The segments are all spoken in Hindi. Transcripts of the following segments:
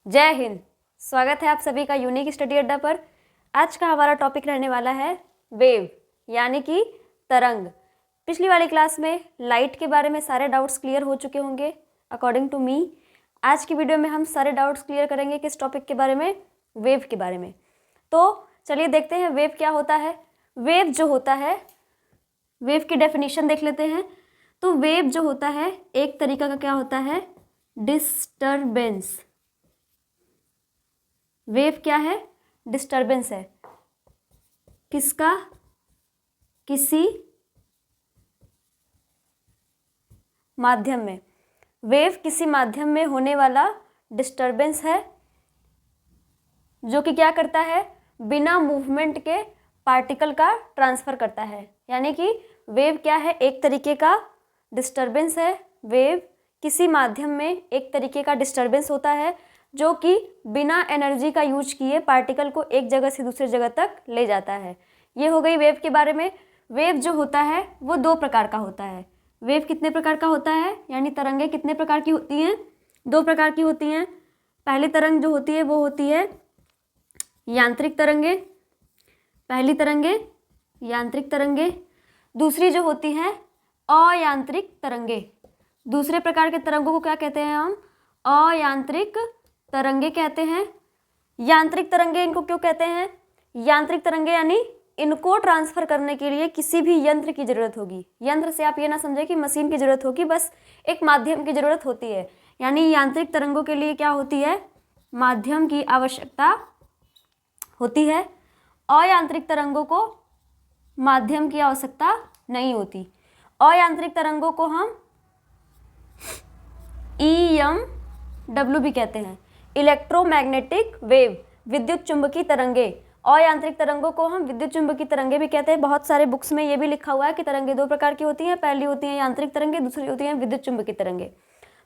जय हिंद। स्वागत है आप सभी का यूनिक स्टडी अड्डा पर। आज का हमारा टॉपिक रहने वाला है वेव यानी कि तरंग। पिछली वाली क्लास में लाइट के बारे में सारे डाउट्स क्लियर हो चुके होंगे अकॉर्डिंग टू मी। आज की वीडियो में हम सारे डाउट्स क्लियर करेंगे किस टॉपिक के बारे में, वेव के बारे में। तो चलिए देखते हैं वेव क्या होता है। वेव जो होता है, वेव की डेफिनेशन देख लेते हैं। तो वेव जो होता है एक तरीका का क्या होता है, डिस्टरबेंस। वेव क्या है, डिस्टरबेंस है। किसका, किसी माध्यम में। वेव किसी माध्यम में होने वाला डिस्टरबेंस है जो कि क्या करता है, बिना मूवमेंट के पार्टिकल का ट्रांसफर करता है। यानी कि वेव क्या है, एक तरीके का डिस्टरबेंस है। वेव किसी माध्यम में एक तरीके का डिस्टरबेंस होता है जो कि बिना एनर्जी का यूज किए पार्टिकल को एक जगह से दूसरी जगह तक ले जाता है। ये हो गई वेव के बारे में। वेव जो होता है वो दो प्रकार का होता है। वेव कितने प्रकार का होता है, यानी तरंगें कितने प्रकार की होती हैं, दो प्रकार की होती हैं। पहली तरंग जो होती है वो होती है यांत्रिक तरंगे, पहली तरंगे यांत्रिक तरंगे। दूसरी जो होती है अयांत्रिक तरंगे। दूसरे प्रकार के तरंगों को क्या कहते हैं हम, अयांत्रिक तरंगे कहते हैं। यांत्रिक तरंगे इनको क्यों कहते हैं, यांत्रिक तरंगे यानी इनको ट्रांसफर करने के लिए किसी भी यंत्र की जरूरत होगी। यंत्र से आप ये ना समझे कि मशीन की जरूरत होगी, बस एक माध्यम की जरूरत होती है। यानी यांत्रिक तरंगों के लिए क्या होती है, माध्यम की आवश्यकता होती है। अयांत्रिक तरंगों को माध्यम की आवश्यकता नहीं होती। अयांत्रिक तरंगों को हम EMW भी कहते हैं, इलेक्ट्रोमैग्नेटिक वेव, विद्युत चुंबकीय तरंगे। अयांत्रिक तरंगों को हम विद्युत चुंबकीय तरंगे भी कहते हैं। बहुत सारे बुक्स में ये भी लिखा हुआ है कि तरंगे दो प्रकार की होती हैं, पहली होती है यांत्रिक तरंगे, दूसरी होती है विद्युत चुंबकीय तरंगे।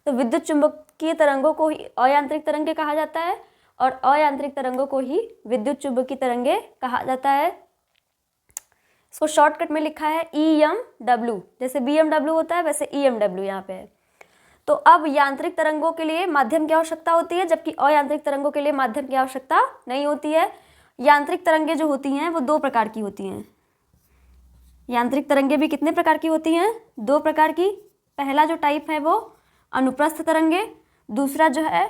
तो विद्युत चुंबकीय तरंगों को ही अयांत्रिक तरंगे कहा जाता है और अयांत्रिक तरंगों को ही विद्युत चुंबकीय तरंगे कहा जाता है। इसको शॉर्टकट में लिखा है EMW, जैसे BMW होता है वैसे EMW यहाँ पे है। तो अब यांत्रिक तरंगों के लिए माध्यम की आवश्यकता होती है, जबकि अयांत्रिक तरंगों के लिए माध्यम की आवश्यकता नहीं होती है। यांत्रिक तरंगे जो होती हैं वो दो प्रकार की होती हैं। यांत्रिक तरंगे भी कितने प्रकार की होती हैं, दो प्रकार की। पहला जो टाइप है वो अनुप्रस्थ तरंगे, दूसरा जो है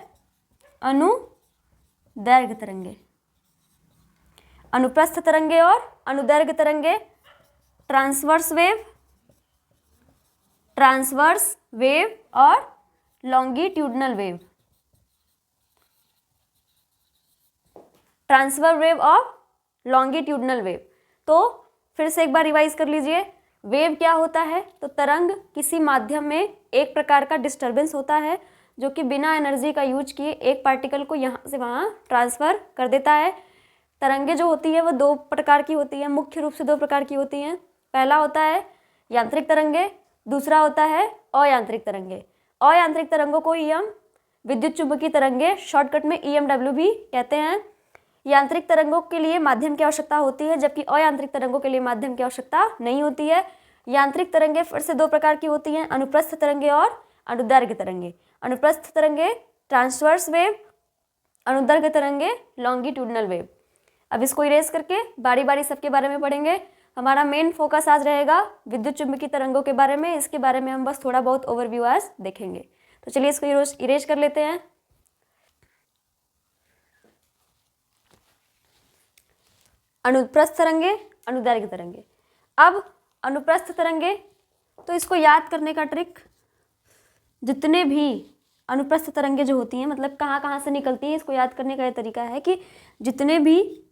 अनुदैर्घ्य तरंगे। अनुप्रस्थ तरंगे और अनुदैर्घ्य तरंगे, ट्रांसवर्स वेव, ट्रांसवर्स वेव और लॉन्गिट्यूडनल वेव। ट्रांसफर वेव और लॉन्गिट्यूडनल वेव। तो फिर से एक बार रिवाइज कर लीजिए, वेव क्या होता है, तो तरंग किसी माध्यम में एक प्रकार का डिस्टरबेंस होता है जो कि बिना एनर्जी का यूज किए एक पार्टिकल को यहाँ से वहाँ ट्रांसफर कर देता है। तरंगे जो होती है वो दो प्रकार की होती है, मुख्य रूप से दो प्रकार की होती हैं। पहला होता है यांत्रिक तरंगे, दूसरा होता है अयांत्रिक तरंगे। अयांत्रिक तरंगों को ही हम विद्युत चुंबकीय तरंगे, शॉर्टकट में EMW भी कहते हैं। यांत्रिक तरंगों के लिए माध्यम की आवश्यकता होती है, जबकि अयांत्रिक तरंगों के लिए माध्यम की आवश्यकता नहीं होती है। यांत्रिक तरंगे फिर से दो प्रकार की होती हैं, अनुप्रस्थ तरंगे और अनुदैर्घ्य तरंगे। अनुप्रस्थ तरंगे ट्रांसवर्स वेव, अनुदैर्घ्य तरंगे लॉन्गिट्यूडनल वेव। अब इसको इरेज करके बारी बारी सबके बारे में पढ़ेंगे। हमारा मेन फोकस आज रहेगा विद्युत चुंबकीय तरंगों के बारे में। इसके बारे में हम बस थोड़ा बहुत ओवरव्यू आज देखेंगे। तो चलिए इसको इरेज कर लेते हैं। अनुप्रस्थ तरंगे, अनुदैर्घ्य तरंगे। अब अनुप्रस्थ तरंगे, तो इसको याद करने का ट्रिक, जितने भी अनुप्रस्थ तरंगे जो होती हैं, मतलब कहाँ कहाँ से निकलती हैं, इसको याद करने का यह तरीका है कि जितने भी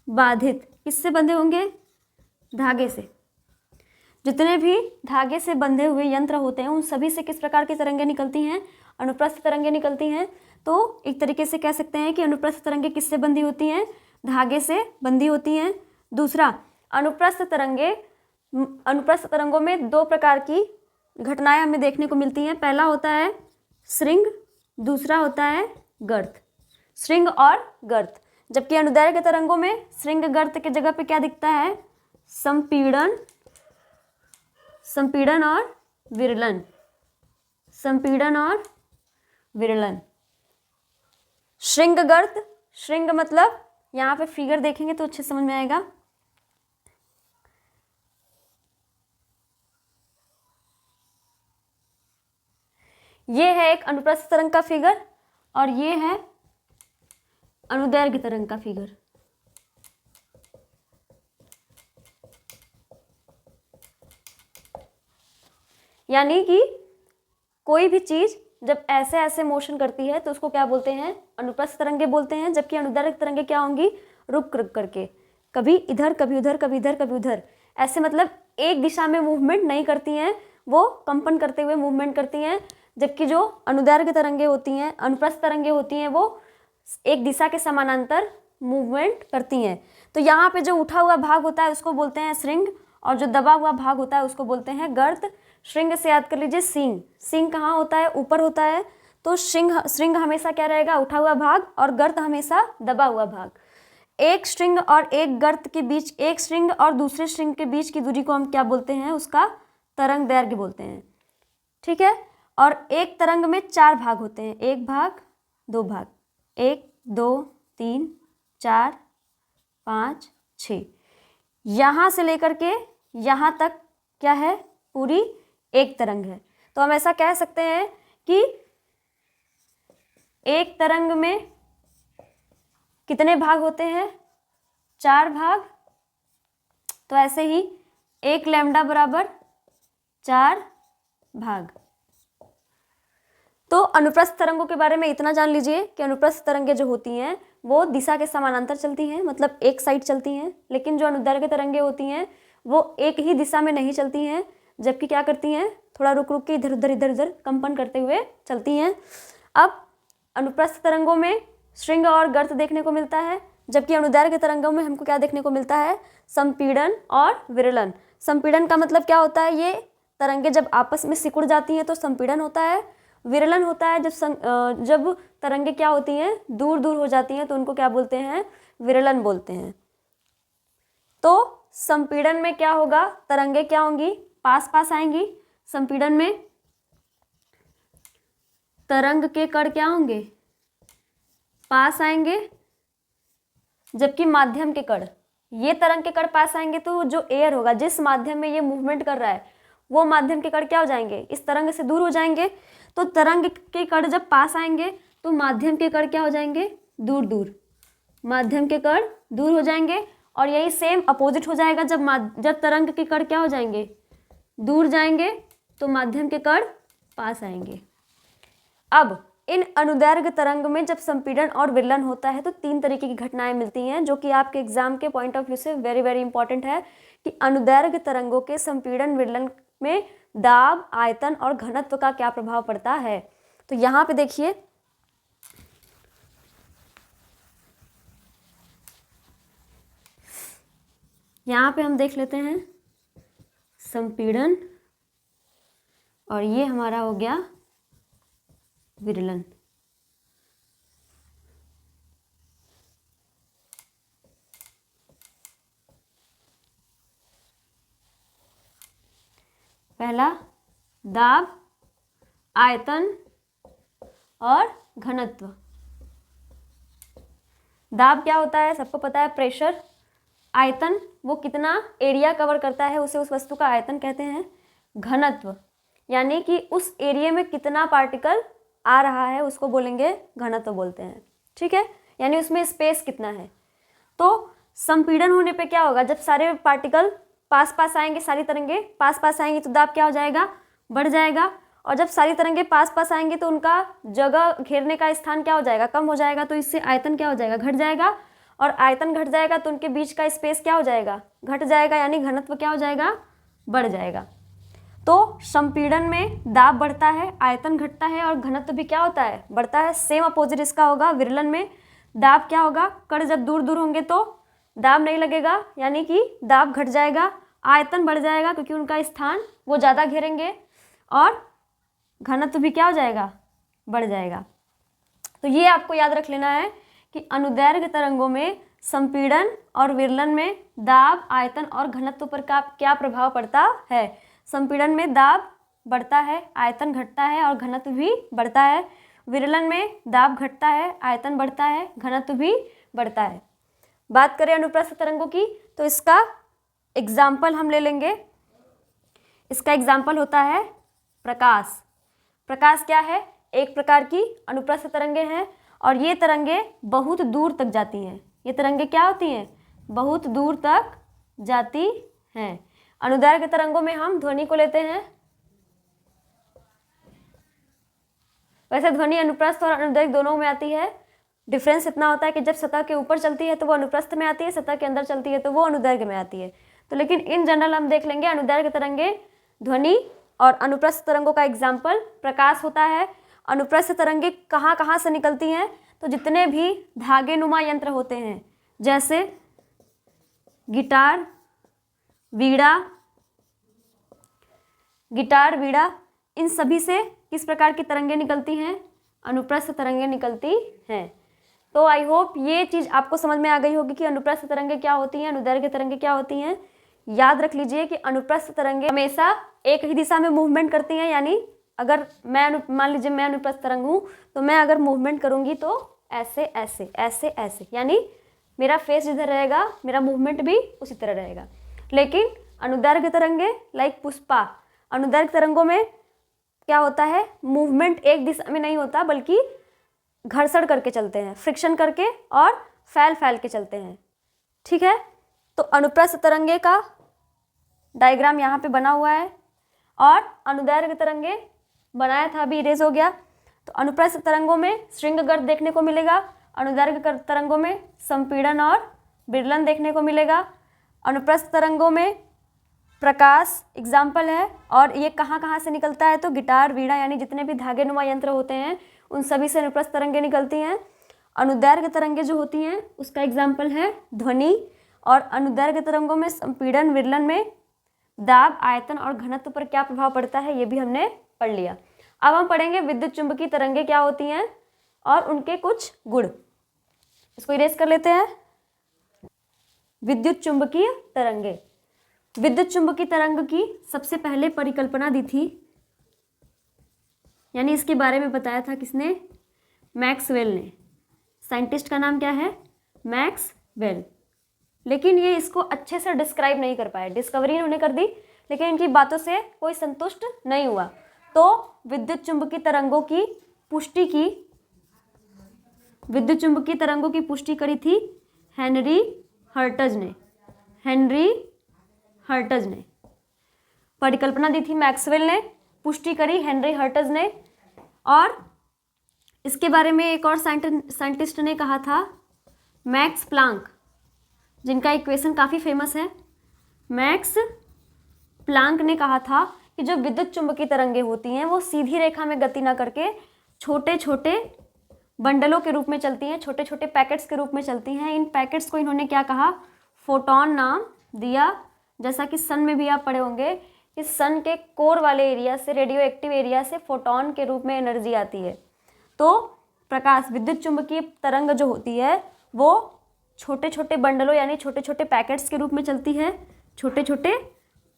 बाधित, किससे बंधे होंगे, धागे से, जितने भी धागे से बंधे हुए यंत्र होते हैं उन सभी से किस प्रकार की तरंगे निकलती हैं, अनुप्रस्थ तरंगे निकलती हैं। तो एक तरीके से कह सकते हैं कि अनुप्रस्थ तरंगे किससे बंधी होती हैं, धागे से बंधी होती हैं। दूसरा, अनुप्रस्थ तरंगे, अनुप्रस्थ तरंगों में दो प्रकार की घटनाएं हमें देखने को मिलती हैं। पहला होता है श्रृंग, दूसरा होता है गर्त। श्रृंग और गर्त। जबकि अनुदैर्घ्य तरंगों में श्रृंग गर्त के जगह पे क्या दिखता है, संपीड़न, संपीड़न और विरलन, संपीड़न और विरलन। श्रृंगगर्त, श्रृंग मतलब यहाँ पे फिगर देखेंगे तो अच्छे समझ में आएगा। ये है एक अनुप्रस्थ तरंग का फिगर और ये है अनुदैर्घ्य तरंग का फिगर। यानी कि कोई भी चीज जब ऐसे ऐसे मोशन करती है तो उसको क्या बोलते हैं, अनुप्रस्थ तरंगे बोलते हैं, जबकि अनुदैर्घ्य तरंगे क्या होंगी, रुक रुक करके, कभी इधर कभी उधर, कभी इधर कभी उधर, ऐसे मतलब एक दिशा में मूवमेंट नहीं करती हैं, वो कंपन करते हुए मूवमेंट करती हैं। जबकि जो अनुदैर्घ्य तरंगे होती हैं, अनुप्रस्थ तरंगे होती हैं, वो एक दिशा के समानांतर मूवमेंट करती हैं। तो यहाँ पे जो उठा हुआ भाग होता है उसको बोलते हैं श्रृंग, और जो दबा हुआ भाग होता है उसको बोलते हैं गर्त। श्रृंग से याद कर लीजिए सींग, सींग कहाँ होता है, ऊपर होता है, तो श्रृंग हमेशा क्या रहेगा, उठा हुआ भाग, और गर्त हमेशा दबा हुआ भाग। एक श्रृंग और एक गर्त के बीच, एक श्रृंग और दूसरे श्रृंग के बीच की दूरी को हम क्या बोलते हैं, उसका तरंग दैर्घ्य बोलते हैं। ठीक है। और एक तरंग में 4 भाग होते हैं, एक भाग, 2 भाग, 1 2 3 4 5 6, यहाँ से लेकर के यहाँ तक क्या है, पूरी एक तरंग है। तो हम ऐसा कह सकते हैं कि एक तरंग में कितने भाग होते हैं, 4 भाग। तो ऐसे ही 1 लैम्डा बराबर 4 भाग। तो अनुप्रस्थ तरंगों के बारे में इतना जान लीजिए कि अनुप्रस्थ तरंगें जो होती हैं वो दिशा के समानांतर चलती हैं, मतलब एक साइड चलती हैं, लेकिन जो अनुदैर्घ्य तरंगें होती हैं वो एक ही दिशा में नहीं चलती हैं, जबकि क्या करती हैं, थोड़ा रुक रुक के इधर उधर कंपन करते हुए चलती हैं। अब अनुप्रस्थ तरंगों में श्रृंग और गर्त देखने को मिलता है, जबकि अनुदैर्घ्य तरंगों में हमको क्या देखने को मिलता है, संपीड़न और विरलन। संपीड़न का मतलब क्या होता है, ये तरंगें जब आपस में सिकुड़ जाती हैं तो संपीड़न होता है। विरलन होता है जब तरंगें क्या होती हैं, दूर दूर हो जाती हैं तो उनको क्या बोलते हैं, विरलन बोलते हैं। तो संपीड़न में क्या होगा, तरंगें क्या होंगी, पास पास आएंगी। संपीड़न में तरंग के कण क्या होंगे, पास आएंगे, जबकि माध्यम के कण, ये तरंग के कण पास आएंगे तो जो एयर होगा, जिस माध्यम में ये मूवमेंट कर रहा है, वो माध्यम के कण क्या हो जाएंगे, इस तरंग से दूर हो जाएंगे। तो तरंग के कण जब पास आएंगे तो माध्यम के कण क्या हो जाएंगे, दूर दूर, माध्यम के कण दूर हो जाएंगे। और यही सेम अपोजिट हो जाएगा, जब तरंग के कण क्या हो जाएंगे, दूर जाएंगे, तो माध्यम के कण पास आएंगे। अब इन अनुदैर्घ्य तरंग में जब संपीड़न और विरलन होता है तो 3 तरीके की घटनाएं मिलती हैं, जो कि आपके एग्जाम के पॉइंट ऑफ व्यू से वेरी वेरी इंपॉर्टेंट है कि अनुदैर्घ्य तरंगों के संपीड़न विरलन में दाब, आयतन और घनत्व का क्या प्रभाव पड़ता है। तो यहाँ पे देखिए, यहाँ पे हम देख लेते हैं संपीड़न, और ये हमारा हो गया विरलन। पहला दाब, आयतन और घनत्व। दाब क्या होता है, सबको पता है, प्रेशर। आयतन वो कितना एरिया कवर करता है, उसे उस वस्तु का आयतन कहते हैं। घनत्व यानी कि उस एरिया में कितना पार्टिकल आ रहा है उसको बोलेंगे, घनत्व बोलते हैं। ठीक है, यानी उसमें स्पेस कितना है। तो संपीड़न होने पे क्या होगा, जब सारे पार्टिकल पास पास आएंगे, सारी तरंगे पास पास आएंगी तो दाब क्या हो जाएगा, बढ़ जाएगा। और जब सारी तरंगे पास पास आएंगे तो उनका जगह घेरने का स्थान क्या हो जाएगा, कम हो जाएगा। तो इससे आयतन क्या हो जाएगा, घट जाएगा। और आयतन घट जाएगा तो उनके बीच का स्पेस क्या हो जाएगा, घट जाएगा, यानी घनत्व क्या हो जाएगा, बढ़ जाएगा। तो संपीड़न में दाब बढ़ता है, आयतन घटता है और घनत्व भी क्या होता है, बढ़ता है। सेम अपोजिट इसका होगा विरलन में। दाब क्या होगा, कण जब दूर दूर होंगे तो दाब नहीं लगेगा, यानी कि दाब घट जाएगा। आयतन बढ़ जाएगा क्योंकि उनका स्थान वो ज़्यादा घेरेंगे, और घनत्व भी क्या हो जाएगा, बढ़ जाएगा। तो ये आपको याद रख लेना है कि अनुदैर्घ्य तरंगों में संपीड़न और विरलन में दाब, आयतन और घनत्व पर क्या प्रभाव पड़ता है। संपीड़न में दाब बढ़ता है, आयतन घटता है और घनत्व भी बढ़ता है। विरलन में दाब घटता है, आयतन बढ़ता है, घनत्व भी बढ़ता है। बात करें अनुप्रस्थ तरंगों की तो इसका एग्जाम्पल हम ले लेंगे। इसका एग्जाम्पल होता है प्रकाश। प्रकाश क्या है? एक प्रकार की अनुप्रस्थ तरंगे हैं और ये तरंगे बहुत दूर तक जाती हैं। ये तरंगे क्या होती हैं? बहुत दूर तक जाती हैं। अनुदैर्घ्य तरंगों में हम ध्वनि को लेते हैं। वैसे ध्वनि अनुप्रस्थ और अनुदैर्घ्य दोनों में आती है। डिफरेंस इतना होता है कि जब सतह के ऊपर चलती है तो वो अनुप्रस्थ में आती है, सतह के अंदर चलती है तो वो अनुदैर्घ्य में आती है। तो लेकिन इन जनरल हम देख लेंगे अनुदैर्घ्य तरंगे ध्वनि और अनुप्रस्थ तरंगों का एग्जाम्पल प्रकाश होता है। अनुप्रस्थ तरंगे कहाँ कहाँ से निकलती हैं? तो जितने भी धागे नुमा यंत्र होते हैं जैसे गिटार, वीणा, इन सभी से किस प्रकार की तरंगे निकलती हैं? अनुप्रस्थ तरंगे निकलती हैं। तो आई होप ये चीज़ आपको समझ में आ गई होगी कि अनुप्रस्थ तरंगे क्या होती हैं, अनुदैर्घ्य तरंगे क्या होती हैं। याद रख लीजिए कि अनुप्रस्थ तरंगे हमेशा एक ही दिशा में मूवमेंट करती हैं, यानी अगर मान लीजिए मैं अनुप्रस्थ तरंग हूँ तो मैं अगर मूवमेंट करूँगी तो ऐसे ऐसे ऐसे ऐसे, यानी मेरा फेस जिधर रहेगा मेरा मूवमेंट भी उसी तरह रहेगा। लेकिन अनुदैर्घ्य तरंगे लाइक पुष्पा, अनुदैर्घ्य तरंगों में क्या होता है? मूवमेंट एक दिशा में नहीं होता बल्कि घर्षण करके चलते हैं, फ्रिक्शन करके और फैल के चलते हैं। ठीक है, तो अनुप्रस्थ तरंगे का डायग्राम यहाँ पे बना हुआ है और अनुदैर्घ्य तरंगे बनाया था, अभी इरेज हो गया। तो अनुप्रस्थ तरंगों में श्रृंग गर्त देखने को मिलेगा, अनुदैर्घ्य तरंगों में संपीड़न और विरलन देखने को मिलेगा। अनुप्रस्थ तरंगों में प्रकाश एग्जाम्पल है और ये कहाँ कहाँ से निकलता है? तो गिटार, वीणा यानी जितने भी धागे नुमा यंत्र होते हैं उन सभी से अनुप्रस्थ तरंगे निकलती हैं। अनुदैर्घ्य तरंगे जो होती हैं उसका एग्जाम्पल है ध्वनि और अनुदैर्घ्य तरंगों में संपीड़न, विरलन में दाब, आयतन और घनत्व पर क्या प्रभाव पड़ता है ये भी हमने पढ़ लिया। अब हम पढ़ेंगे विद्युत चुंबकीय तरंगे क्या होती हैं और उनके कुछ गुण। इसको इरेज कर लेते हैं। विद्युत चुंबकीय तरंगे, विद्युत चुंबकीय तरंग की सबसे पहले परिकल्पना दी थी, यानी इसके बारे में बताया था किसने? मैक्सवेल ने। साइंटिस्ट का नाम क्या है? मैक्सवेल। लेकिन ये इसको अच्छे से डिस्क्राइब नहीं कर पाए। डिस्कवरी इन्होंने कर दी लेकिन इनकी बातों से कोई संतुष्ट नहीं हुआ। तो विद्युत चुंबकीय तरंगों की पुष्टि करी थी हेनरी हर्ट्ज ने। परिकल्पना दी थी मैक्सवेल ने, पुष्टि करी हेनरी हर्ट्ज ने। और इसके बारे में एक और साइंटिस्ट ने कहा था मैक्स प्लांक, जिनका इक्वेशन काफ़ी फेमस है। मैक्स प्लांक ने कहा था कि जो विद्युत चुंबकीय तरंगे होती हैं वो सीधी रेखा में गति न करके छोटे छोटे बंडलों के रूप में चलती हैं, छोटे छोटे पैकेट्स के रूप में चलती हैं। इन पैकेट्स को इन्होंने क्या कहा? फोटोन नाम दिया। जैसा कि सन में भी आप पढ़े होंगे कि सन के कोर वाले एरिया से, रेडियो एक्टिव एरिया से फोटोन के रूप में एनर्जी आती है। तो प्रकाश, विद्युत चुंबकीय तरंग जो होती है वो छोटे छोटे बंडलों यानी छोटे छोटे पैकेट्स के रूप में चलती है, छोटे छोटे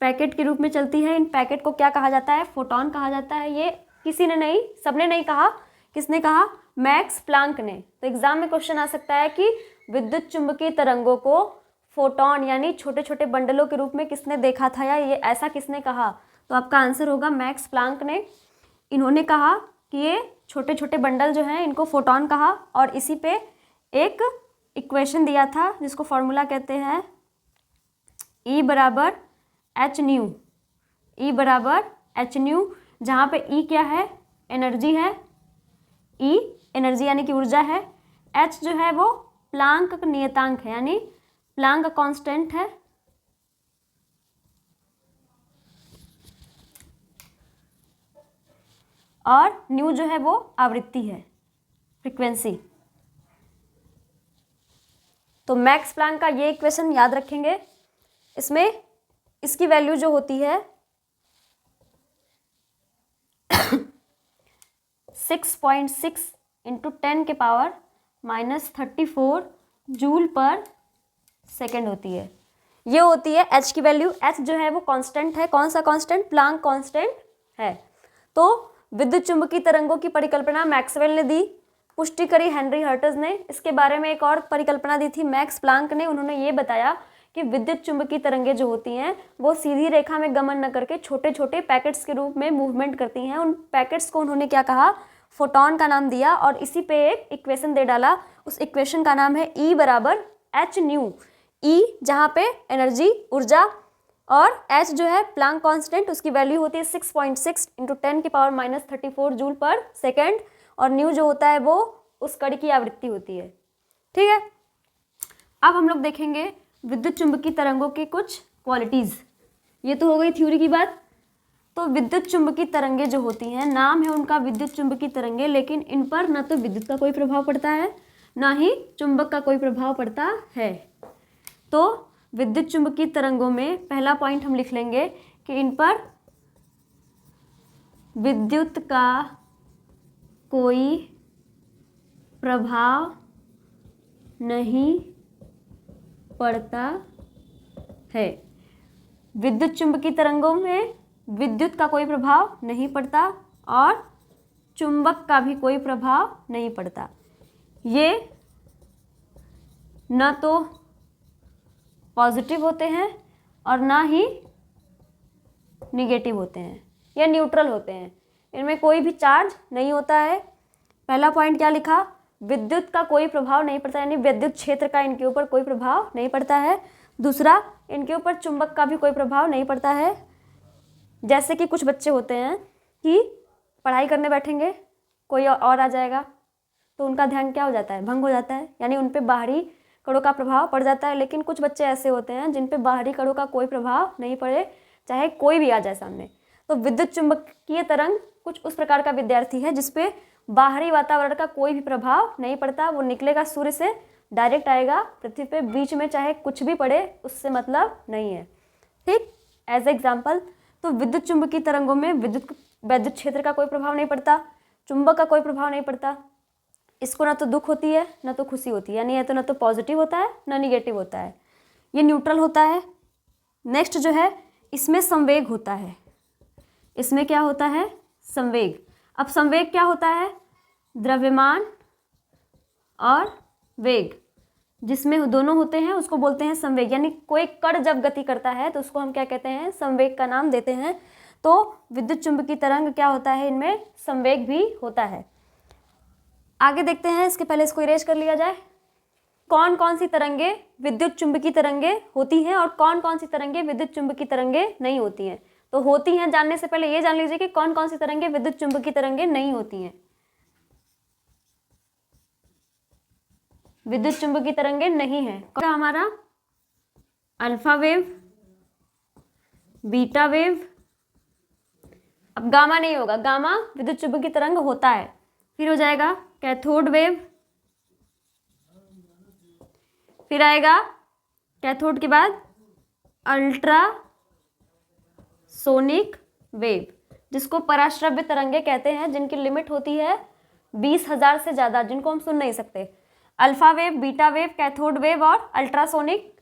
पैकेट के रूप में चलती है। इन पैकेट को क्या कहा जाता है? फोटोन कहा जाता है। ये किसी ने नहीं, सबने नहीं कहा। किसने कहा? मैक्स प्लांक ने। तो एग्जाम में क्वेश्चन आ सकता है कि विद्युत चुंबकीय तरंगों को फोटोन यानी छोटे छोटे बंडलों के रूप में किसने देखा था, या ये ऐसा किसने कहा? तो आपका आंसर होगा मैक्स प्लांक ने। इन्होंने कहा कि ये छोटे छोटे बंडल जो हैं इनको फोटोन कहा और इसी पे एक इक्वेशन दिया था जिसको फॉर्मूला कहते हैं E बराबर एच न्यू, जहाँ पे E क्या है? एनर्जी है। E एनर्जी यानी कि ऊर्जा है। H जो है वो प्लांक का नियतांक है यानी प्लांक कांस्टेंट है। और न्यू जो है वो आवृत्ति है, फ्रीक्वेंसी। तो मैक्स प्लांक का ये इक्वेशन याद रखेंगे। इसमें इसकी वैल्यू जो होती है 6.6 इंटू 10 के पावर -34 जूल पर सेकेंड होती है। ये होती है H की वैल्यू। H जो है वो कांस्टेंट है। कौन सा कांस्टेंट? प्लांक कांस्टेंट है। तो विद्युत चुंबकीय तरंगों की परिकल्पना मैक्सवेल ने दी, पुष्टि करी हेनरी हर्ट्ज ने। इसके बारे में एक और परिकल्पना दी थी मैक्स प्लांक ने। उन्होंने ये बताया कि विद्युत चुंबकीय तरंगें जो होती हैं वो सीधी रेखा में गमन न करके छोटे छोटे पैकेट्स के रूप में मूवमेंट करती हैं। उन पैकेट्स को उन्होंने क्या कहा, फोटोन का नाम दिया और इसी पे एक इक्वेशन दे डाला। उस इक्वेशन का नाम है E बराबर एच न्यू। E जहाँ पे एनर्जी ऊर्जा और H जो है प्लांक कांस्टेंट, उसकी वैल्यू होती है 6.6 इंटू 10⁻³ जूल पर सेकेंड, और न्यू जो होता है वो उस कण की आवृत्ति होती है। ठीक है, अब हम लोग देखेंगे विद्युत चुंबकीय तरंगों की कुछ क्वालिटीज़। ये तो हो गई थ्योरी की बात। तो विद्युत चुंबकीय तरंगें जो होती हैं, नाम है उनका विद्युत चुंबकीय तरंगें, लेकिन इन पर न तो विद्युत का कोई प्रभाव पड़ता है ना ही चुंबक का कोई प्रभाव पड़ता है। तो विद्युत चुंबकीय तरंगों में पहला पॉइंट हम लिख लेंगे कि इन पर विद्युत का कोई प्रभाव नहीं पड़ता है। विद्युत चुंबकीय तरंगों में विद्युत का कोई प्रभाव नहीं पड़ता और चुंबक का भी कोई प्रभाव नहीं पड़ता। ये न तो पॉजिटिव होते हैं और ना ही निगेटिव होते हैं, या न्यूट्रल होते हैं। इनमें कोई भी चार्ज नहीं होता है। पहला पॉइंट क्या लिखा, विद्युत का कोई प्रभाव नहीं पड़ता, यानी विद्युत क्षेत्र का इनके ऊपर कोई प्रभाव नहीं पड़ता है। दूसरा, इनके ऊपर चुंबक का भी कोई प्रभाव नहीं पड़ता है। जैसे कि कुछ बच्चे होते हैं कि पढ़ाई करने बैठेंगे, कोई और आ जाएगा तो उनका ध्यान क्या हो जाता है, भंग हो जाता है, यानी उन पे बाहरी कणों का प्रभाव पड़ जाता है। लेकिन कुछ बच्चे ऐसे होते हैं जिन पे बाहरी कणों का कोई प्रभाव नहीं पड़े, चाहे कोई भी आ जाए सामने। तो विद्युत चुंबकीय तरंग कुछ उस प्रकार का विद्यार्थी है जिसपे बाहरी वातावरण का कोई भी प्रभाव नहीं पड़ता। वो निकलेगा सूर्य से, डायरेक्ट आएगा पृथ्वी पे, बीच में चाहे कुछ भी पड़े उससे मतलब नहीं है। ठीक, एज एग्जाम्पल, तो विद्युत चुंबकीय तरंगों में विद्युत क्षेत्र का कोई प्रभाव नहीं पड़ता, चुंबक का कोई प्रभाव नहीं पड़ता। इसको ना तो दुख होती है ना तो खुशी होती है, यानी ये तो ना तो पॉजिटिव होता है ना निगेटिव होता है, ये न्यूट्रल होता है। नेक्स्ट जो है, इसमें संवेग होता है। इसमें क्या होता है, संवेग। अब संवेग क्या होता है, द्रव्यमान और वेग जिसमें दोनों होते हैं उसको बोलते हैं संवेग। यानी कोई कण जब गति करता है तो उसको हम क्या कहते हैं, संवेग का नाम देते हैं। तो विद्युत चुंबकीय तरंग क्या होता है, इनमें संवेग भी होता है। आगे देखते हैं, इसके पहले इसको इरेज कर लिया जाए। कौन कौन सी तरंगे विद्युत चुंबकीय तरंगे होती हैं और कौन कौन सी तरंगे विद्युत चुंबकीय तरंगे नहीं होती हैं। तो होती हैं जानने से पहले ये जान लीजिए कि कौन कौन सी तरंगे विद्युत चुंबकीय तरंगे नहीं होती हैं। विद्युत चुंबकीय तरंगे नहीं है हमारा अल्फा वेव, बीटा वेव। अब गामा नहीं होगा, गामा विद्युत चुंबकीय तरंग होता है। फिर हो जाएगा कैथोड वेव, फिर आएगा कैथोड के बाद अल्ट्रा सोनिक वेव, जिसको पराश्रव्य तरंगे कहते हैं, जिनकी लिमिट होती है 20,000 से ज़्यादा, जिनको हम सुन नहीं सकते। Alpha wave, beta wave, cathode wave और अल्ट्रासोनिक,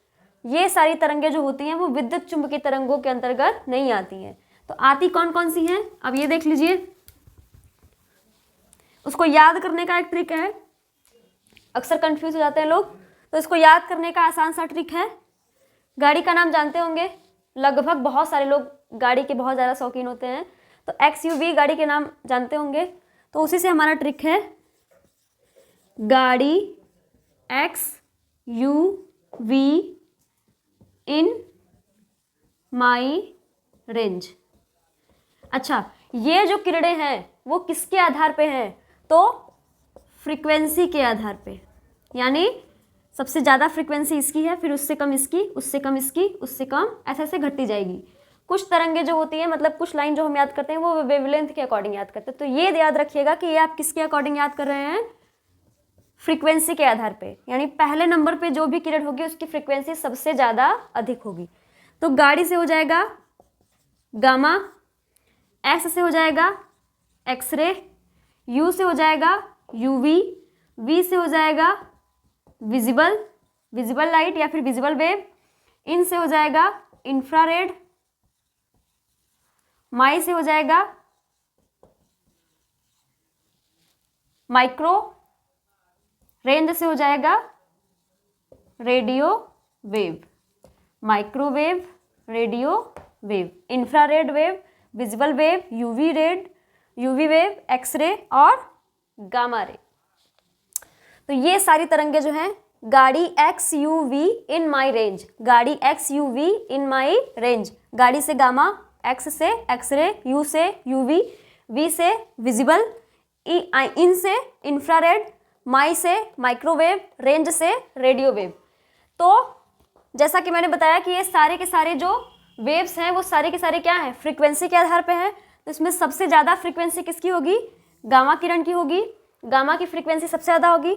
ये सारी तरंगे जो होती हैं वो विद्युत चुंबकीय तरंगों के अंतर्गत नहीं आती हैं। तो आती कौन कौन सी हैं, अब ये देख लीजिए। उसको याद करने का एक ट्रिक है, अक्सर कंफ्यूज हो जाते हैं लोग, तो इसको याद करने का आसान सा ट्रिक है। गाड़ी का नाम जानते होंगे, लगभग बहुत सारे लोग गाड़ी के बहुत ज़्यादा शौकीन होते हैं, तो XUV गाड़ी के नाम जानते होंगे। तो उसी से हमारा ट्रिक है, गाड़ी XUV इन माई रेंज। अच्छा, ये जो किरणें हैं वो किसके आधार पे हैं, तो फ्रीक्वेंसी के आधार पे, यानी सबसे ज़्यादा फ्रीक्वेंसी इसकी है, फिर उससे कम इसकी, उससे कम इसकी, उससे कम, ऐसे ऐसे घटती जाएगी। कुछ तरंगे जो होती हैं, मतलब कुछ लाइन जो हम याद करते हैं वो वेवलेंथ के अकॉर्डिंग याद करते हैं। तो ये याद रखिएगा कि ये आप किसके अकॉर्डिंग याद कर रहे हैं, फ्रीक्वेंसी के आधार पे, यानी पहले नंबर पे जो भी किरण होगी उसकी फ्रीक्वेंसी सबसे ज़्यादा अधिक होगी। तो गाड़ी से हो जाएगा गामा, एक्स से हो जाएगा एक्सरे, यू से हो जाएगा यूवी, वी से हो जाएगा विजिबल लाइट या फिर विजिबल वेव, इन से हो जाएगा इंफ्रारेड, माई से हो जाएगा माइक्रो रेंज से हो जाएगा radio wave, microwave, radio wave, infrared wave, visible wave, UV wave, X ray और गामा रे। तो ये सारी तरंगे जो हैं गाड़ी X U V in my range, गाड़ी X U V in my range, गाड़ी से गामा, एक्स से एक्सरे, यू से यूवी, वी से विजिबल, इन से इंफ्रारेड, माई से माइक्रोवेव, रेंज से रेडियो वेव। तो जैसा कि मैंने बताया कि ये सारे के सारे जो वेव्स हैं वो सारे के सारे क्या हैं, फ्रीक्वेंसी के आधार पे हैं। तो इसमें सबसे ज़्यादा फ्रीक्वेंसी किसकी होगी, गामा किरण की होगी, गामा की फ्रीक्वेंसी सबसे ज़्यादा होगी।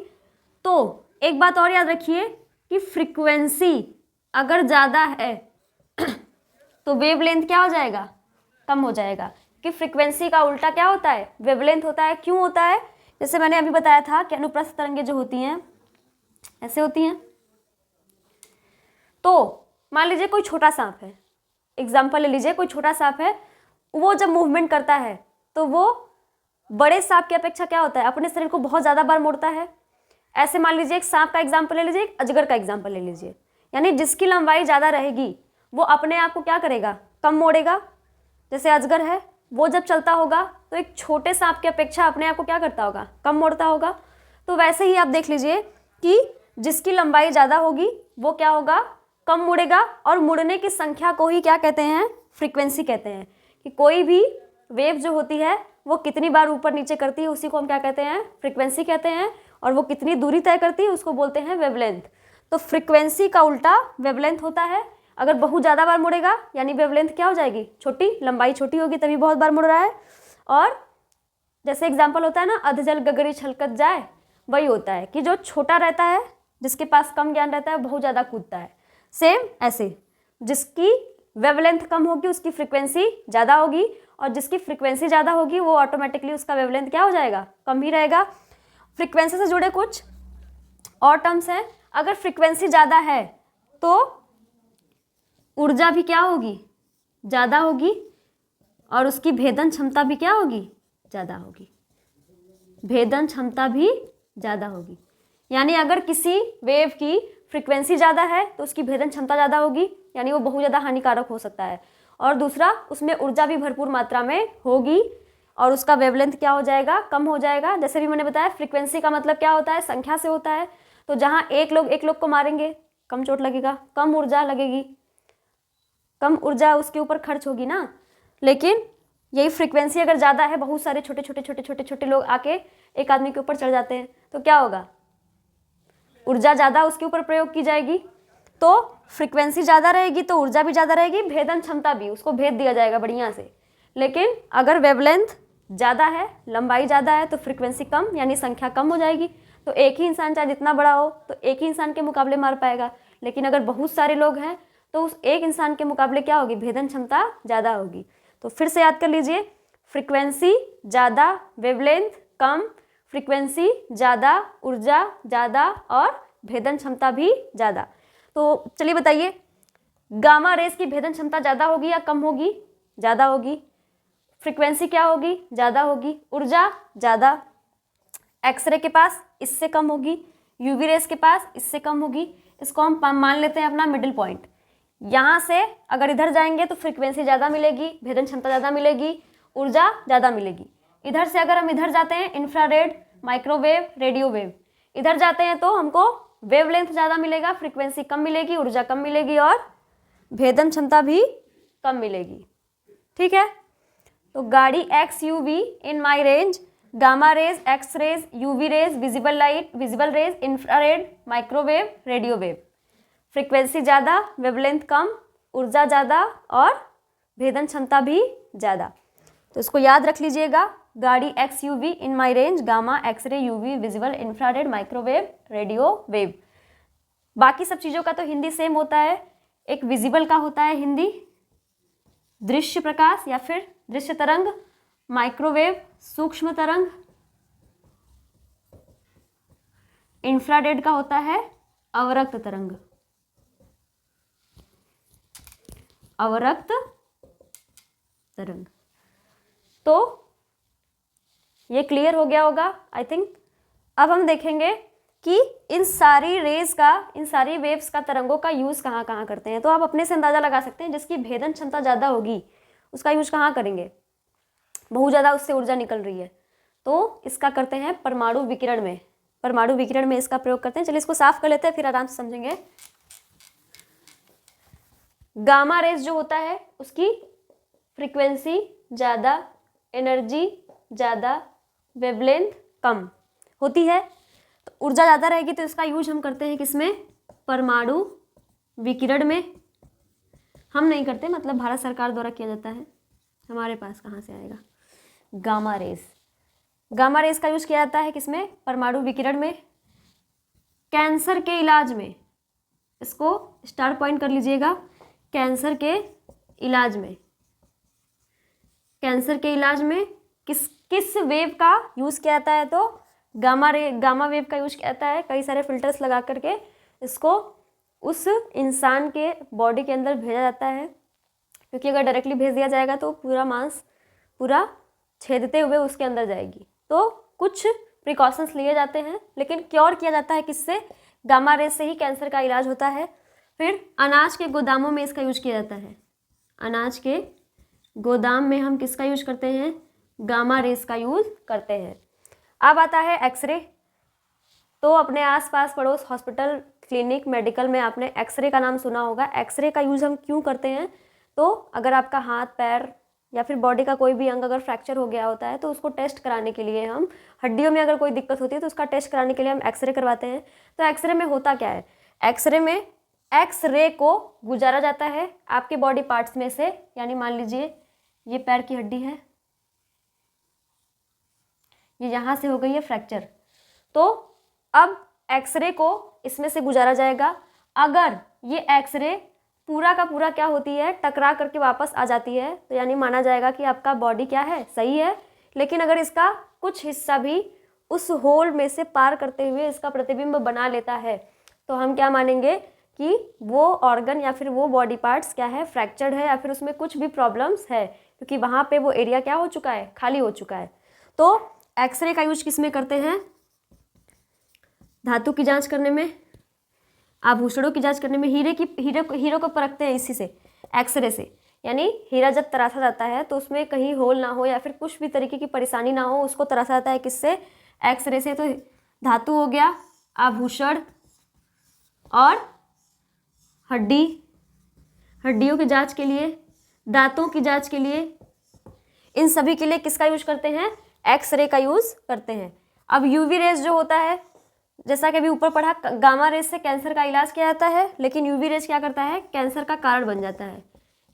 तो एक बात और याद रखिए कि फ्रीक्वेंसी अगर ज़्यादा है तो वेवलेंथ क्या हो जाएगा, कम हो जाएगा, कि फ्रीक्वेंसी का उल्टा क्या होता है, वेवलेंथ होता है। क्यों होता है, जैसे मैंने अभी बताया था कि अनुप्रस्थ तरंगें जो होती हैं ऐसे होती हैं। तो मान लीजिए कोई छोटा सांप है, एग्जाम्पल ले लीजिए, कोई छोटा सांप है, वो जब मूवमेंट करता है तो वो बड़े सांप की अपेक्षा क्या होता है, अपने शरीर को बहुत ज़्यादा बार मोड़ता है। ऐसे मान लीजिए एक सांप का एग्जाम्पल ले लीजिए, एक अजगर का एग्जाम्पल ले लीजिए, यानी जिसकी लंबाई ज़्यादा रहेगी वो अपने आप को क्या करेगा, कम मोड़ेगा। जैसे अजगर है, वो जब चलता होगा तो एक छोटे सांप की अपेक्षा अपने आप को क्या करता होगा, कम मोड़ता होगा। तो वैसे ही आप देख लीजिए कि जिसकी लंबाई ज़्यादा होगी वो क्या होगा, कम मुड़ेगा। और मुड़ने की संख्या को ही क्या कहते हैं, फ्रीक्वेंसी कहते हैं। कि कोई भी वेव जो होती है वो कितनी बार ऊपर नीचे करती है उसी को हम क्या कहते हैं, फ्रीक्वेंसी कहते हैं। और वो कितनी दूरी तय करती है उसको बोलते हैं वेवलेंथ। तो फ्रीक्वेंसी का उल्टा वेवलेंथ होता है। अगर बहुत ज़्यादा बार मुड़ेगा यानी वेवलेंथ क्या हो जाएगी, छोटी, लंबाई छोटी होगी, तभी बहुत बार मुड़ रहा है। और जैसे एग्जाम्पल होता है ना, अधजल गगरी छलकत जाए, वही होता है कि जो छोटा रहता है, जिसके पास कम ज्ञान रहता है, बहुत ज़्यादा कूदता है। सेम ऐसे जिसकी वेवलेंथ कम होगी उसकी फ्रीक्वेंसी ज़्यादा होगी, और जिसकी फ्रीक्वेंसी ज़्यादा होगी वो ऑटोमेटिकली उसका वेवलेंथ क्या हो जाएगा, कम ही रहेगा। फ्रीक्वेंसी से जुड़े कुछ और टर्म्स हैं। अगर फ्रीक्वेंसी ज़्यादा है तो ऊर्जा भी क्या होगी, ज़्यादा होगी, और उसकी भेदन क्षमता भी क्या होगी, ज़्यादा होगी। भेदन क्षमता भी ज़्यादा होगी, यानी अगर किसी वेव की फ्रीक्वेंसी ज़्यादा है तो उसकी भेदन क्षमता ज़्यादा होगी, यानी वो बहुत ज़्यादा हानिकारक हो सकता है। और दूसरा, उसमें ऊर्जा भी भरपूर मात्रा में होगी और उसका वेवलेंथ क्या हो जाएगा, कम हो जाएगा। जैसे भी मैंने बताया, फ्रीक्वेंसी का मतलब क्या होता है, संख्या से होता है। तो जहाँ एक लोग को मारेंगे कम चोट लगेगा, कम ऊर्जा लगेगी, कम ऊर्जा उसके ऊपर खर्च होगी ना। लेकिन यही फ्रीक्वेंसी अगर ज़्यादा है, बहुत सारे छोटे लोग आके एक आदमी के ऊपर चढ़ जाते हैं तो क्या होगा, ऊर्जा ज़्यादा उसके ऊपर प्रयोग की जाएगी। तो फ्रीक्वेंसी ज़्यादा रहेगी तो ऊर्जा भी ज़्यादा रहेगी, भेदन क्षमता भी, उसको भेद दिया जाएगा बढ़िया से। लेकिन अगर वेवलेंथ ज़्यादा है, लंबाई ज़्यादा है, तो फ्रीक्वेंसी कम यानी संख्या कम हो जाएगी। तो एक ही इंसान चाहे जितना बड़ा हो तो एक ही इंसान के मुकाबले मार पाएगा। लेकिन अगर बहुत सारे लोग हैं तो उस एक इंसान के मुकाबले क्या होगी, भेदन क्षमता ज़्यादा होगी। तो फिर से याद कर लीजिए, फ्रीक्वेंसी ज़्यादा, वेवलेंथ कम, फ्रीक्वेंसी ज़्यादा, ऊर्जा ज़्यादा, और भेदन क्षमता भी ज़्यादा। तो चलिए बताइए, गामा रेस की भेदन क्षमता ज़्यादा होगी या कम होगी, ज़्यादा होगी। फ्रीक्वेंसी क्या होगी, ज़्यादा होगी। ऊर्जा ज़्यादा, एक्सरे के पास इससे कम होगी, यूवी रेस के पास इससे कम होगी। इसको हम मान लेते हैं अपना मिडिल पॉइंट। यहाँ से अगर इधर जाएंगे तो फ्रीक्वेंसी ज़्यादा मिलेगी, भेदन क्षमता ज़्यादा मिलेगी, ऊर्जा ज़्यादा मिलेगी। इधर से अगर हम इधर जाते हैं, इंफ्रारेड, माइक्रोवेव, रेडियो वेव, इधर जाते हैं तो हमको वेवलेंथ ज़्यादा मिलेगा, फ्रीक्वेंसी कम मिलेगी, ऊर्जा कम मिलेगी, और भेदन क्षमता भी कम मिलेगी। ठीक है। तो गाड़ी X U V in my range, gamma rays, X rays, UV rays, visible light, visible rays, infrared, microwave, radio wave. Frequency ज़्यादा, वेवलेंथ कम, ऊर्जा ज़्यादा, और भेदन क्षमता भी ज़्यादा। तो इसको याद रख लीजिएगा, गाड़ी X U V in my range, gamma, X ray, UV, visible, infrared, microwave, radio wave. बाकी सब चीज़ों का तो हिंदी सेम होता है। एक विजिबल का होता है हिंदी दृश्य प्रकाश या फिर दृश्य तरंग, माइक्रोवेव सूक्ष्म तरंग, इंफ्रारेड का होता है अवरक्त तरंग, अवरक्त तरंग। तो ये क्लियर हो गया होगा आई थिंक। अब हम देखेंगे कि इन सारी रेज का, इन सारी वेव्स का, तरंगों का यूज़ कहाँ कहाँ करते हैं। तो आप अपने से अंदाज़ा लगा सकते हैं, जिसकी भेदन क्षमता ज़्यादा होगी उसका यूज कहाँ करेंगे, बहुत ज़्यादा उससे ऊर्जा निकल रही है तो इसका करते हैं परमाणु विकिरण में। परमाणु विकिरण में इसका प्रयोग करते हैं। चलिए इसको साफ कर लेते हैं, फिर आराम से समझेंगे। गामा रेज जो होता है उसकी फ्रीक्वेंसी ज़्यादा, एनर्जी ज़्यादा, वेवलेंथ कम होती है, तो ऊर्जा ज़्यादा रहेगी, तो इसका यूज हम करते हैं किसमें, परमाणु विकिरण में। हम नहीं करते, मतलब भारत सरकार द्वारा किया जाता है, हमारे पास कहाँ से आएगा। गामा रेज, गामा रेज का यूज किया जाता है किसमें, परमाणु विकिरण में। कैंसर के इलाज में, इसको स्टार पॉइंट कर लीजिएगा, कैंसर के इलाज में, कैंसर के इलाज में किस वेव का यूज किया जाता है, तो गामा वेव का यूज किया जाता है। कई सारे फिल्टर्स लगा करके इसको उस इंसान के बॉडी के अंदर भेजा जाता है, क्योंकि अगर डायरेक्टली भेज दिया जाएगा तो पूरा मांस पूरा छेदते हुए उसके अंदर जाएगी। तो कुछ प्रिकॉशंस लिए जाते हैं, लेकिन क्योर किया जाता है किससे, गामा रेज से ही कैंसर का इलाज होता है। फिर अनाज के गोदामों में इसका यूज किया जाता है। अनाज के गोदाम में हम किसका यूज करते हैं, गामा रेज का यूज करते हैं। अब आता है एक्सरे। तो अपने आसपास पड़ोस हॉस्पिटल, क्लिनिक, मेडिकल में आपने एक्सरे का नाम सुना होगा। एक्सरे का यूज़ हम क्यों करते हैं, तो अगर आपका हाथ पैर या फिर बॉडी का कोई भी अंग अगर फ्रैक्चर हो गया होता है तो उसको टेस्ट कराने के लिए हम, हड्डियों में अगर कोई दिक्कत होती है तो उसका टेस्ट कराने के लिए हम एक्सरे करवाते हैं। तो एक्सरे में होता क्या है, एक्सरे में एक्सरे को गुजारा जाता है आपके बॉडी पार्ट्स में से। यानी मान लीजिए ये पैर की हड्डी है, ये यहाँ से हो गई है फ्रैक्चर, तो अब एक्सरे को इसमें से गुजारा जाएगा। अगर ये एक्सरे पूरा का पूरा क्या होती है, टकरा करके वापस आ जाती है, तो यानी माना जाएगा कि आपका बॉडी क्या है, सही है। लेकिन अगर इसका कुछ हिस्सा भी उस होल में से पार करते हुए इसका प्रतिबिंब बना लेता है, तो हम क्या मानेंगे कि वो ऑर्गन या फिर वो बॉडी पार्ट्स क्या है, फ्रैक्चर्ड है, या फिर उसमें कुछ भी प्रॉब्लम्स है, क्योंकि वहाँ पे वो एरिया क्या हो चुका है, खाली हो चुका है। तो एक्सरे का यूज किस में करते हैं, धातु की जांच करने में, आभूषणों की जांच करने में, हीरे को परखते हैं इसी से, एक्सरे से। यानी हीरा जब तराशा जाता है तो उसमें कहीं होल ना हो या फिर कुछ भी तरीके की परेशानी ना हो, उसको तराशा जाता है किससे, एक्सरे से। तो धातु हो गया, आभूषण और हड्डियों की जांच के लिए, दांतों की जांच के लिए, इन सभी के लिए किसका यूज करते हैं, एक्सरे का यूज करते हैं। अब यूवी रेज जो होता है, जैसा कि अभी ऊपर पढ़ा, गामा रेज से कैंसर का इलाज किया जाता है, लेकिन यूवी रेज क्या करता है, कैंसर का कारण बन जाता है।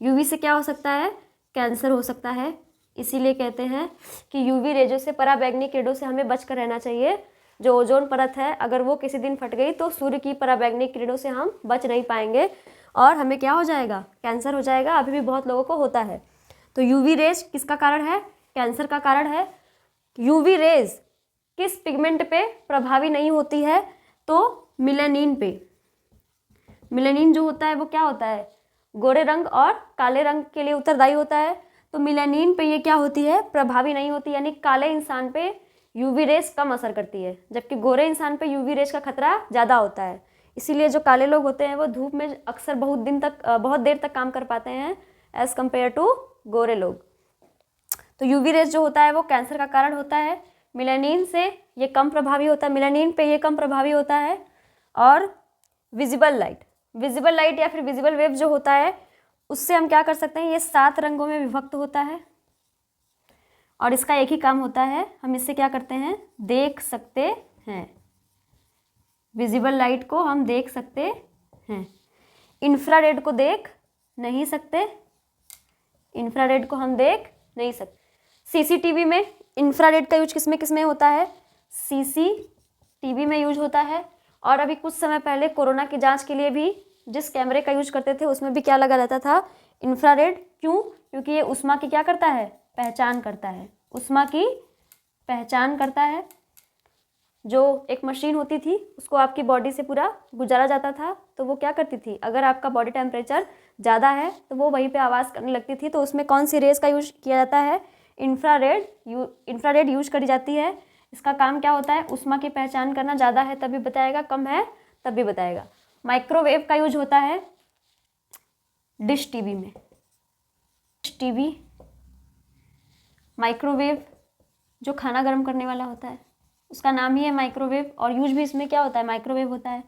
यूवी से क्या हो सकता है, कैंसर हो सकता है। इसीलिए कहते हैं कि यूवी रेजों से, पराबैंगनी किरणों से हमें बचकर रहना चाहिए। जो ओजोन परत है, अगर वो किसी दिन फट गई तो सूर्य की पराबैंगनी किरणों से हम बच नहीं पाएंगे और हमें क्या हो जाएगा, कैंसर हो जाएगा। अभी भी बहुत लोगों को होता है। तो यूवी रेज किसका कारण है, कैंसर का कारण है। यूवी रेज किस पिगमेंट पे प्रभावी नहीं होती है, तो मिलेनिन पे। मिलेनिन जो होता है वो क्या होता है, गोरे रंग और काले रंग के लिए उत्तरदायी होता है। तो मिलेनिन पे ये क्या होती है, प्रभावी नहीं होती, यानी काले इंसान पे यूवी रेज कम असर करती है, जबकि गोरे इंसान पे यूवी रेज का खतरा ज़्यादा होता है। इसीलिए जो काले लोग होते हैं वो धूप में अक्सर बहुत देर तक काम कर पाते हैं एज़ कम्पेयर टू गोरे लोग। तो यूवी रेज जो होता है वो कैंसर का कारण होता है। मिलेनिन से ये कम प्रभावी होता है, मिलेनिन पे ये कम प्रभावी होता है। और विजिबल लाइट या फिर विजिबल वेव जो होता है, उससे हम क्या कर सकते हैं, ये 7 रंगों में विभक्त होता है और इसका एक ही काम होता है, हम इससे क्या करते हैं, देख सकते हैं। विजिबल लाइट को हम देख सकते हैं, इंफ्रारेड को देख नहीं सकते, इंफ्रारेड को हम देख नहीं सकते। सीसीटीवी में इंफ्रारेड का यूज किसमें होता है, सीसीटीवी में यूज होता है। और अभी कुछ समय पहले कोरोना की जांच के लिए भी जिस कैमरे का यूज करते थे उसमें भी क्या लगा रहता था, इंफ्रारेड। क्यों, क्योंकि ये उष्मा की क्या करता है, पहचान करता है, उष्मा की पहचान करता है। जो एक मशीन होती थी उसको आपकी बॉडी से पूरा गुजारा जाता था, तो वो क्या करती थी, अगर आपका बॉडी टेम्परेचर ज़्यादा है तो वो वहीं पे आवाज़ करने लगती थी। तो उसमें कौन सी रेज का यूज किया जाता है, इंफ्रारेड यूज करी जाती है। इसका काम क्या होता है? ऊष्मा की पहचान करना। ज़्यादा है तभी बताएगा, कम है तब भी बताएगा। माइक्रोवेव का यूज होता है डिश टीवी में। डिश टीवी, माइक्रोवेव जो खाना गर्म करने वाला होता है उसका नाम ही है माइक्रोवेव, और यूज भी इसमें क्या होता है? माइक्रोवेव होता है।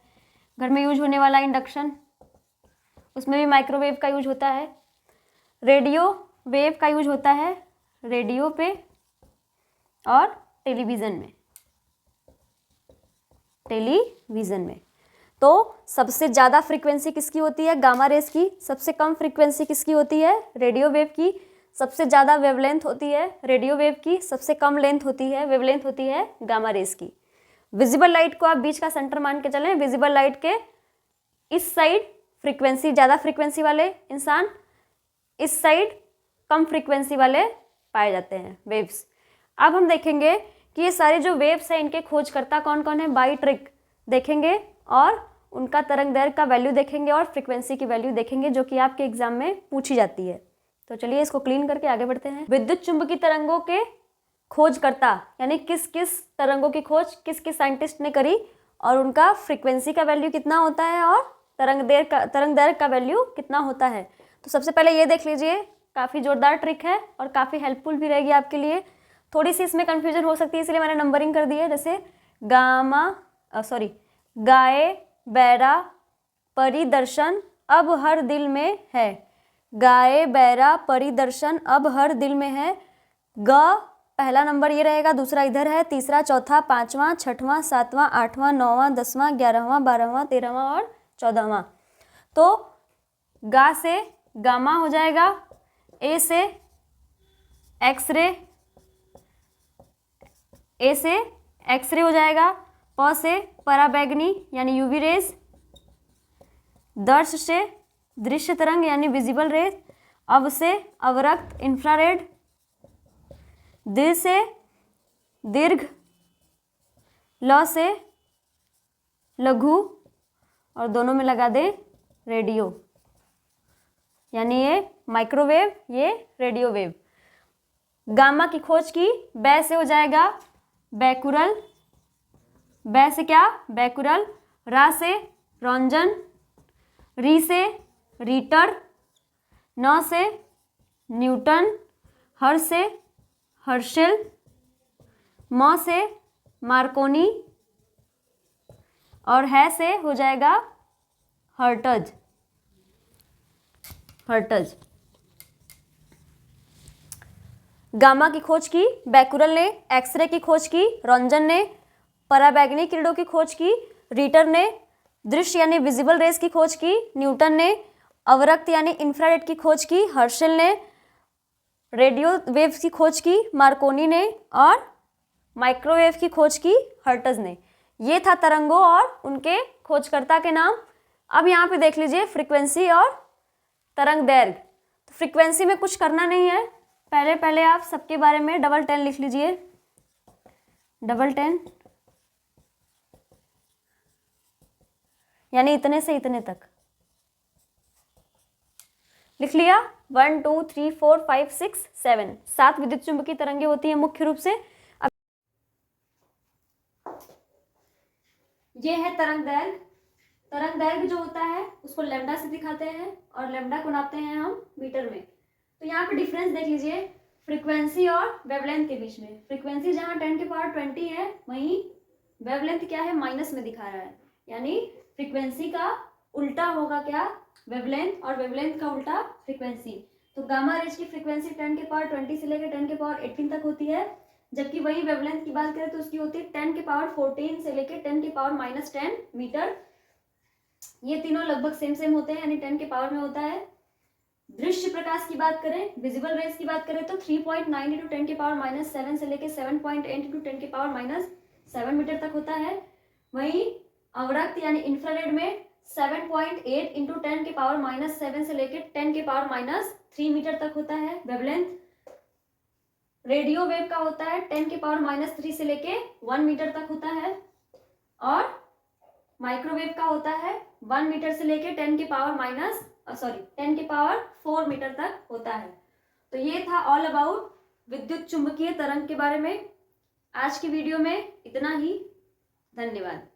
घर में यूज होने वाला इंडक्शन, उसमें भी माइक्रोवेव का यूज होता है। रेडियो वेव का यूज होता है रेडियो पे और टेलीविज़न में। तो सबसे ज़्यादा फ्रीक्वेंसी किसकी होती है? गामा रेस की। सबसे कम फ्रीक्वेंसी किसकी होती है? रेडियो वेव की। सबसे ज़्यादा वेवलेंथ होती है रेडियो वेव की, सबसे कम लेंथ होती है वेवलेंथ होती है गामा रेस की। विजिबल लाइट को आप बीच का सेंटर मान के चलें। विजिबल लाइट के इस साइड फ्रीक्वेंसी, ज़्यादा फ्रीक्वेंसी वाले इंसान, इस साइड कम फ्रीक्वेंसी वाले पाए जाते हैं वेव्स। अब हम देखेंगे कि ये सारे जो वेव्स हैं इनके खोजकर्ता कौन कौन है। बाई ट्रिक देखेंगे और उनका तरंग दैर्घ्य का वैल्यू देखेंगे और फ्रीक्वेंसी की वैल्यू देखेंगे, जो कि आपके एग्जाम में पूछी जाती है। तो चलिए इसको क्लीन करके आगे बढ़ते हैं। विद्युत चुंबकीय तरंगों के खोजकर्ता, यानी किस किस तरंगों की खोज किस किस साइंटिस्ट ने करी और उनका फ्रीक्वेंसी का वैल्यू कितना होता है और तरंग दैर्घ्य का वैल्यू कितना होता है। तो सबसे पहले ये देख लीजिए, काफ़ी जोरदार ट्रिक है और काफ़ी हेल्पफुल भी रहेगी आपके लिए। थोड़ी सी इसमें कन्फ्यूजन हो सकती है, इसलिए मैंने नंबरिंग कर दी है। जैसे गाए बैरा परिदर्शन अब हर दिल में है। गाए बैरा परिदर्शन अब हर दिल में है। ग पहला नंबर ये रहेगा, दूसरा इधर है, तीसरा, चौथा, पांचवा, छठवां, सातवां, आठवां, नौवां, 10वां, 11वां, 12वां, 13वां और 14वां। तो गा से गामा हो जाएगा, ए से एक्सरे हो जाएगा, प से पराबैंगनी यानी यूवी रेज, दर्श से दृश्य तरंग यानी विजिबल रेज, अव से अवरक्त इंफ्रारेड, दिल से दीर्घ, ल से लघु और दोनों में लगा दे रेडियो, यानी ये माइक्रोवेव, ये रेडियो वेव। गामा की खोज की बै से हो जाएगा बैकुरल, बै से क्या? बैकुरल, रा से रॉन्जन, री से रीटर, न से न्यूटन, हर से हर्शेल, म से मार्कोनी और है से हो जाएगा हर्टज। गामा की खोज की बैकुरल ने, एक्सरे की खोज की रॉन्जन ने, पराबैंगनी किरणों की खोज की रीटर ने, दृश्य यानी विजिबल रेज की खोज की न्यूटन ने, अवरक्त यानी इंफ्रारेड की खोज की हर्शेल ने, रेडियो वेव्स की खोज की मार्कोनी ने और माइक्रोवेव की खोज की हर्टज ने। ये था तरंगों और उनके खोजकर्ता के नाम। अब यहाँ पे देख लीजिए फ्रीक्वेंसी और तरंग दैर्घ्य। तो फ्रीक्वेंसी में कुछ करना नहीं है, पहले आप सबके बारे में डबल 10 लिख लीजिए। डबल 10 यानी इतने से इतने तक लिख लिया। 1 2 3 4 5 6 7 7 विद्युत चुंबकीय तरंगे होती हैं मुख्य रूप से। अब ये है तरंग दैर्घ्य। तरंग दैर्घ्य जो होता है उसको लैम्डा से दिखाते हैं और लैम्डा को नापते हैं हम मीटर में। तो यहाँ पे डिफरेंस देख लीजिए फ्रीक्वेंसी और वेवलेंथ के बीच में। फ्रीक्वेंसी जहाँ 10 की पावर 20 है, वहीं वेवलेंथ क्या है? माइनस में दिखा रहा है, यानी फ्रीक्वेंसी का उल्टा होगा क्या? वेवलेंथ, और वेवलेंथ का उल्टा फ्रीक्वेंसी। तो गामा रेज की फ्रीक्वेंसी 10 की पावर 20 से लेकर 10 की पावर 18 तक होती है, जबकि वही वेवलेंथ की बात करें तो उसकी होती है 10 की पावर 14 से लेकर 10 की पावर -10 मीटर। ये तीनों लगभग सेम होते हैं, यानी 10 के पावर में होता है। दृश्य प्रकाश की बात करें, विजिबल रेज की बात करें तो 3.9 इंटू 10 की पावर -7 से लेकर 7.8 इंटू 10 की पावर -7 मीटर तक होता है। वहीं अवरक्त यानी इंफ्रारेड में 7.8 इंटू 10 की पावर -7 से लेकर 10 की पावर -3 मीटर तक होता है वेवलेंथ। रेडियो वेव का होता है 10 की पावर -3 से लेके 1 मीटर तक होता है, और माइक्रोवेव का होता है 1 मीटर से लेके 10 की पावर 4 मीटर तक होता है। तो ये था ऑल अबाउट विद्युत चुंबकीय तरंग के बारे में। आज की वीडियो में इतना ही। धन्यवाद।